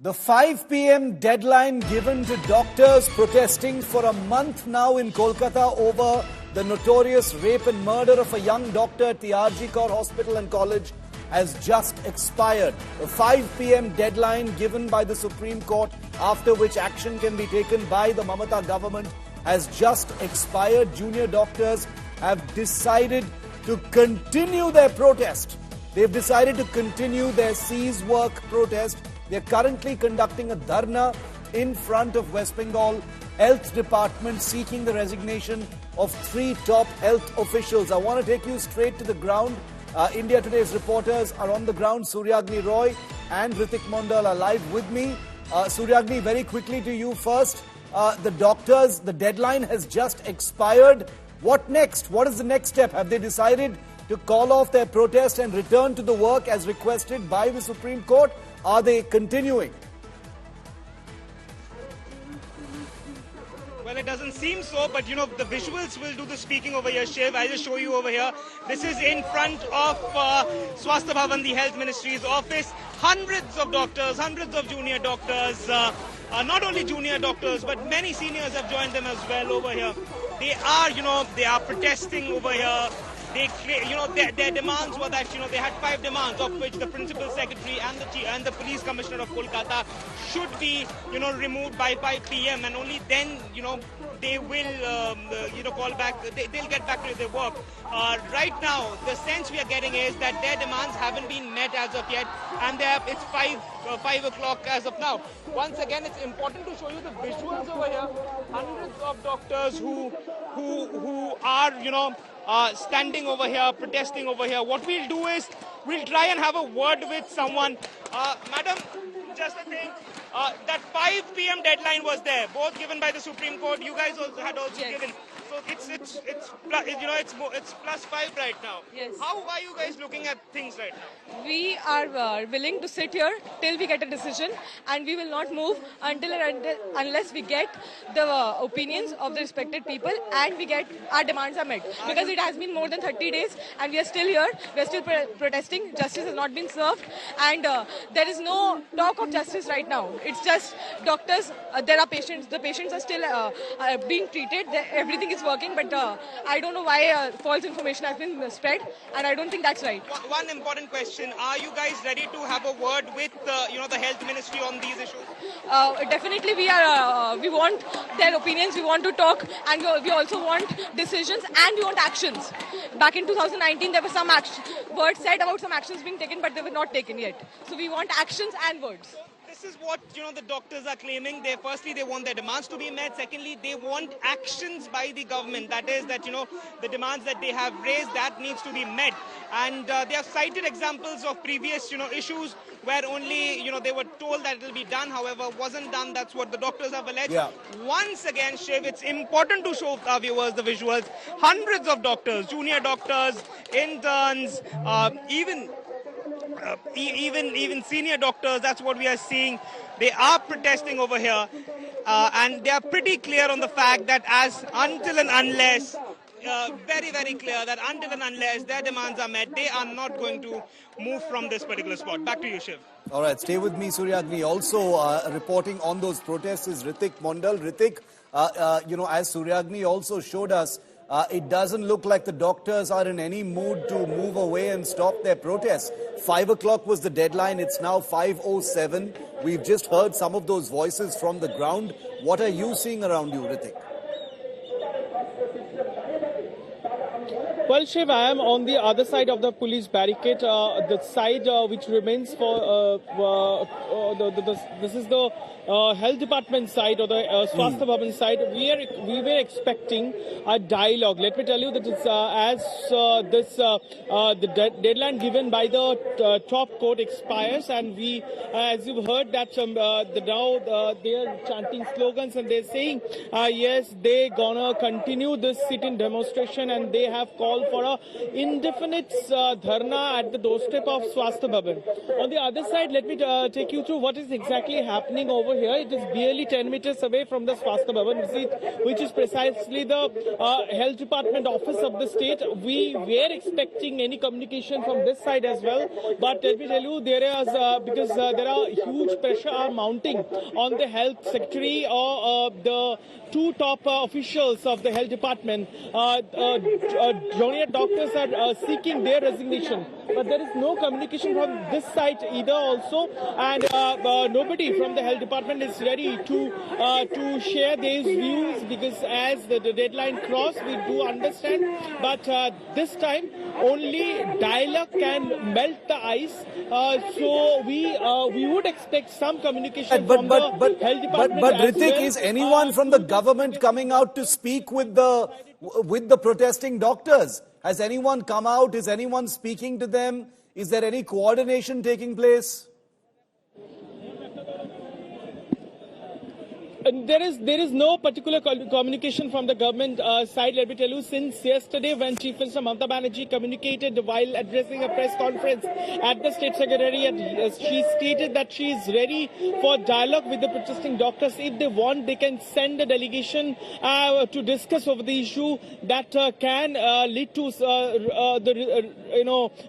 The 5 p.m. deadline given to doctors protesting for a month now in Kolkata over the notorious rape and murder of a young doctor at the RG Kaur Hospital and College has just expired. The 5 p.m. deadline given by the Supreme Court, after which action can be taken by the Mamata government, has just expired. Junior doctors have decided to continue their protest. They've decided to continue their cease work protest. They're currently conducting a dharna in front of West Bengal Health Department seeking the resignation of 3 top health officials. I want to take you straight to the ground. India Today's reporters are on the ground. Suryagni Roy and Ritik Mondal are live with me. Suryagni, very quickly to you first. The doctors, the deadline has just expired. What next? What is the next step? Have they decided to call off their protest and return to the work as requested by the Supreme Court? Are they continuing? Well, it doesn't seem so, but you know, the visuals will do the speaking over here, Shiv. I'll just show you over here. This is in front of Swasthya Bhavan, the Health Ministry's office. Hundreds of doctors, hundreds of junior doctors, not only junior doctors, but many seniors have joined them as well over here. They are protesting over here. Their demands were that, they had 5 demands, of which the Principal Secretary and the Police Commissioner of Kolkata should be, removed by 5 p.m. and only then, they will, call back, they'll get back to their work. Right now, the sense we are getting is that their demands haven't been met as of yet, and it's 5 o'clock as of now. Once again, it's important to show you the visuals over here. Hundreds of doctors who are, standing over here, protesting over here. What we'll do is, we'll try and have a word with someone. Madam, just a thing, that 5 p.m. deadline was there, both given by the Supreme Court. You guys had also given. So it's +5 right now. Yes. How are you guys looking at things right now? We are willing to sit here till we get a decision, and we will not move unless we get the opinions of the respected people and we get our demands are met. Because it has been more than 30 days and we are still here. We are still protesting. Justice has not been served, and there is no talk of justice right now. It's just doctors. There are patients. The patients are still being treated. Everything is working, but I don't know why false information has been spread, and I don't think that's right. One important question: are you guys ready to have a word with the Health Ministry on these issues? Definitely, we are. We want their opinions. We want to talk, and we also want decisions, and we want actions. Back in 2019, there were some words said about some actions being taken, but they were not taken yet. So we want actions and words. This is what the doctors are claiming. Firstly, they want their demands to be met. Secondly, they want actions by the government. That is that the demands that they have raised, that needs to be met. And they have cited examples of previous issues where only they were told that it will be done. However, wasn't done. That's what the doctors have alleged. Yeah. Once again, Shiv, it's important to show our viewers the visuals. Hundreds of doctors, junior doctors, interns, even senior doctors, that's what we are seeing. They are protesting over here, and they are pretty clear on the fact that until and unless, very, very clear that until and unless their demands are met, they are not going to move from this particular spot. Back to you, Shiv. All right, stay with me, Suryagni. Also reporting on those protests is Ritik Mondal. Ritik, as Suryagni also showed us, it doesn't look like the doctors are in any mood to move away and stop their protests. 5 o'clock was the deadline. It's now 5:07. We've just heard some of those voices from the ground. What are you seeing around you, Ritik? Well, Shiv, I am on the other side of the police barricade, the side which remains for this is the health department side or the Swasthya Bhavan side. We were expecting a dialogue. Let me tell you that it's, the deadline given by the top court expires, and we, as you've heard, that now they are chanting slogans and they're saying yes, they gonna continue this sit-in demonstration, and they have called call for a indefinite dharna at the doorstep of Swasthya Bhavan. On the other side, let me take you through what is exactly happening over here. It is barely 10 meters away from the Swasthya Bhavan, which is precisely the Health Department office of the state. We were expecting any communication from this side as well, but let me tell you, there is because there are huge pressure are mounting on the Health Secretary or the two top officials of the Health Department. Junior doctors are seeking their resignation, but there is no communication from this side either also, and nobody from the Health Department is ready to share these views, because as the deadline crossed, we do understand, but this time only dialogue can melt the ice, so we would expect some communication from the Health Department. But as Ritik, well. is anyone from the government coming out to speak with the protesting doctors? Has anyone come out? Is anyone speaking to them? Is there any coordination taking place? There is no particular communication from the government side, let me tell you, since yesterday when Chief Minister Mamata Banerjee communicated while addressing a press conference at the State Secretariat. She stated that she is ready for dialogue with the protesting doctors. If they want, they can send a delegation to discuss over the issue that can lead to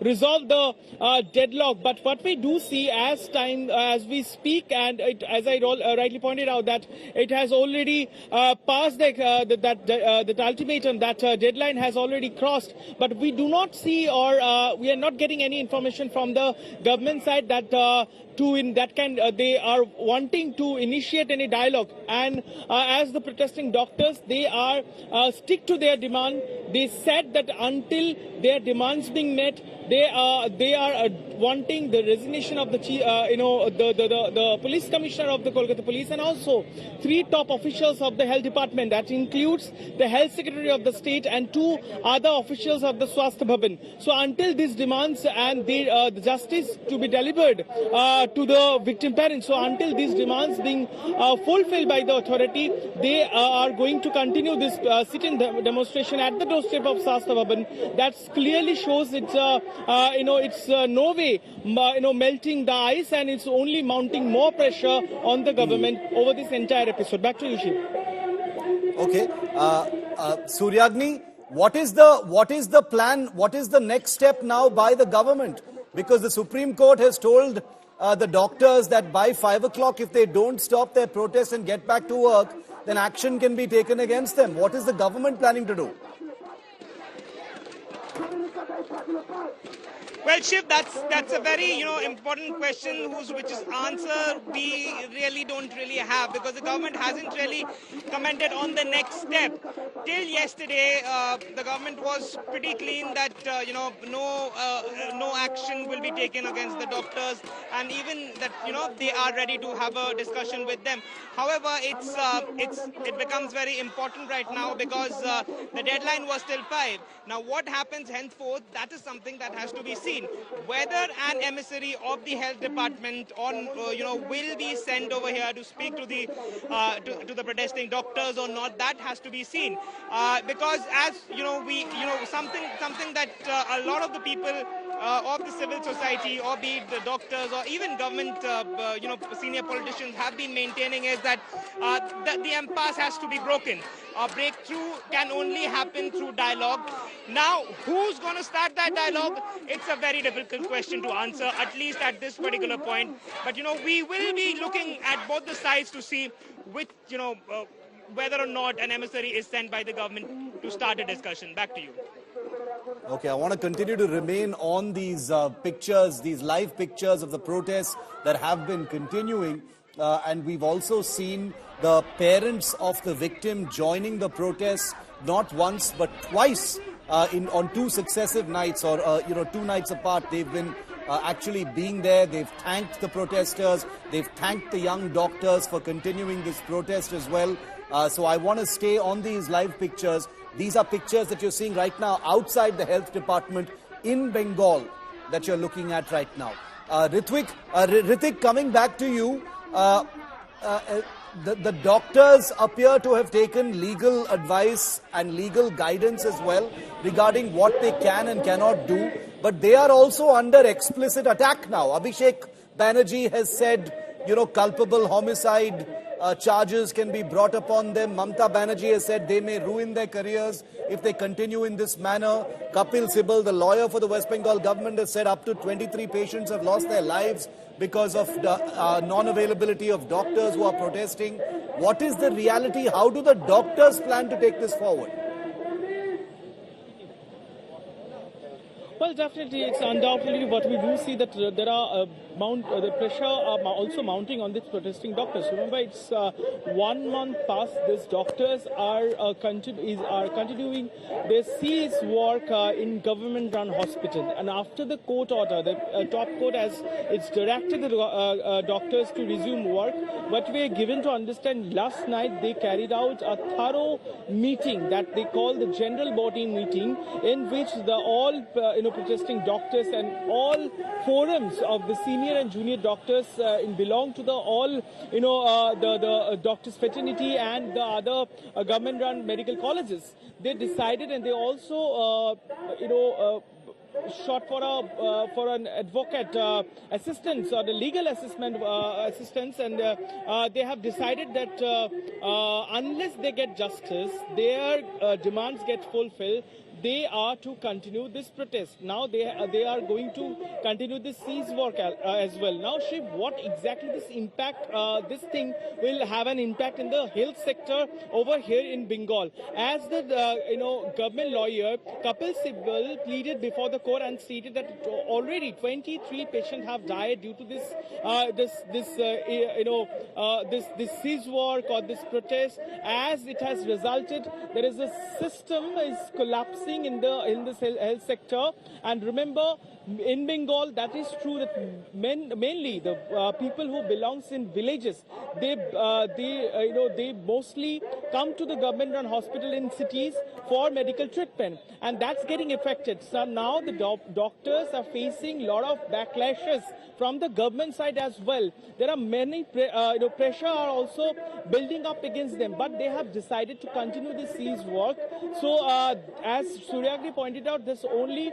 resolve the deadlock. But what we do see as we speak, and as I rightly pointed out, that it has already passed the ultimatum, that deadline has already crossed. But we do not see, or we are not getting any information from the government side that they are wanting to initiate any dialogue. And as the protesting doctors, they are stick to their demand. They said that until their demands being met, they are wanting the resignation of the police commissioner of the Kolkata Police, and also 3 top officials of the Health Department. That includes the Health Secretary of the state and 2 other officials of the Swasthya Bhavan. So until these demands and the justice to be delivered to the victim parents, so until these demands being fulfilled by the authority, they are going to continue this sit-in demonstration at the doorstep of Swasthya Bhavan. That clearly shows it's no way melting the ice, and it's only mounting more pressure on the government over this entire episode. Back to you, Shiv. Okay, Suryagni, what is the plan? What is the next step now by the government? Because the Supreme Court has told the doctors that by 5 o'clock, if they don't stop their protest and get back to work, then action can be taken against them. What is the government planning to do? Well, Shiv, that's a very important question which is answer we really don't have, because the government hasn't really commented on the next step. Till yesterday, the government was pretty clean that no action will be taken against the doctors, and even that they are ready to have a discussion with them. However, it becomes very important right now, because the deadline was till 5. Now, what happens henceforth? That is something that has to be seen. Whether an emissary of the Health Department will be sent over here to speak to the protesting doctors or not, that has to be seen. Because as something that a lot of the people of the civil society, or be it the doctors or even government, senior politicians have been maintaining, is that the impasse has to be broken. A breakthrough can only happen through dialogue. Now, who's going to start that dialogue? It's a very difficult question to answer, at least at this particular point. But, we will be looking at both the sides to see which, whether or not an emissary is sent by the government to start a discussion. Back to you. Okay, I want to continue to remain on these pictures, these live pictures of the protests that have been continuing. And we've also seen the parents of the victim joining the protests, not once but twice on 2 successive nights, or 2 nights apart. They've been actually being there. They've thanked the protesters. They've thanked the young doctors for continuing this protest as well. So I want to stay on these live pictures. These are pictures that you're seeing right now outside the Health Department in Bengal that you're looking at right now. Ritik, coming back to you. the doctors appear to have taken legal advice and legal guidance as well regarding what they can and cannot do. But they are also under explicit attack now. Abhishek Banerjee has said, culpable homicide charges can be brought upon them. Mamta Banerjee has said they may ruin their careers if they continue in this manner. Kapil Sibal, the lawyer for the West Bengal government, has said up to 23 patients have lost their lives because of the non-availability of doctors who are protesting. What is the reality? How do the doctors plan to take this forward? Well, definitely, it's undoubtedly what we do see that there are the pressure also mounting on these protesting doctors. Remember, it's 1 month past. These doctors are continuing their cease work in government-run hospital, and after the court order, the top court has directed the doctors to resume work. What we are given to understand, last night they carried out a thorough meeting that they call the general body meeting, in which all protesting doctors and all forums of the senior and junior doctors belong to the doctors fraternity and the other government-run medical colleges. They decided, and they also shot for an advocate assistance or the legal assistance, and they have decided that unless they get justice, their demands get fulfilled, they are to continue this protest. Now they are going to continue this cease work as well. Now, Shiv, what exactly this thing will have an impact in the health sector over here in Bengal? As the government lawyer Kapil Sibal pleaded before the court and stated that already 23 patients have died due to this cease work or this protest. As it has resulted, there is a system is collapsing in this health sector. And remember, in Bengal, that is true that mainly the people who belongs in villages, they mostly come to the government-run hospital in cities for medical treatment, and that's getting affected. So now the doctors are facing a lot of backlashes from the government side as well. There are many pressure are also building up against them, but they have decided to continue the cease work. So as Suryagni pointed out, this only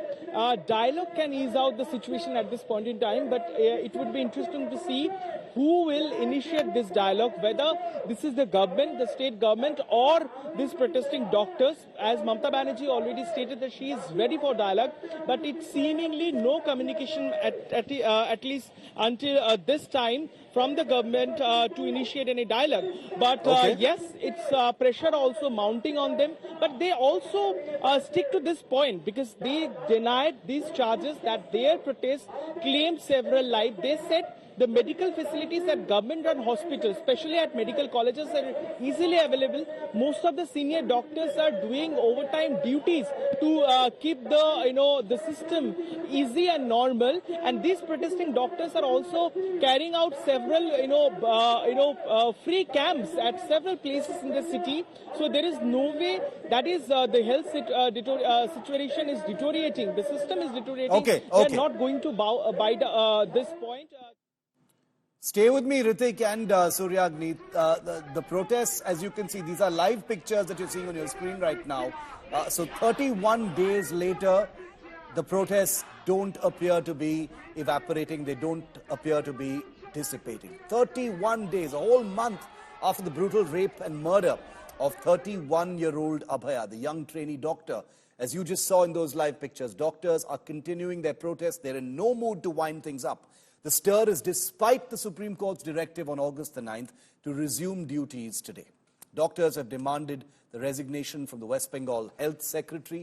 dialogue can ease out the situation at this point in time, but it would be interesting to see who will initiate this dialogue, whether this is the government, the state government, or these protesting doctors. As Mamta Banerjee already stated that she is ready for dialogue, but it's seemingly no communication at least until this time from the government to initiate any dialogue. But yes, it's pressure also mounting on them, but they also stick to this point because they denied these charges that their protest claimed several lives. They said the medical facilities at government-run hospitals, especially at medical colleges, are easily available. Most of the senior doctors are doing overtime duties to keep the system easy and normal. And these protesting doctors are also carrying out several free camps at several places in the city. So there is no way that is the health situation is deteriorating. The system is deteriorating. Okay. They are not going to abide this point. Stay with me, Ritik and Suryagni. The protests, as you can see, these are live pictures that you're seeing on your screen right now. So 31 days later, the protests don't appear to be evaporating. They don't appear to be dissipating. 31 days, a whole month after the brutal rape and murder of 31-year-old Abhaya, the young trainee doctor. As you just saw in those live pictures, doctors are continuing their protest. They're in no mood to wind things up. The stir is despite the Supreme Court's directive on August the 9th to resume duties today. Doctors have demanded the resignation from the West Bengal Health Secretary.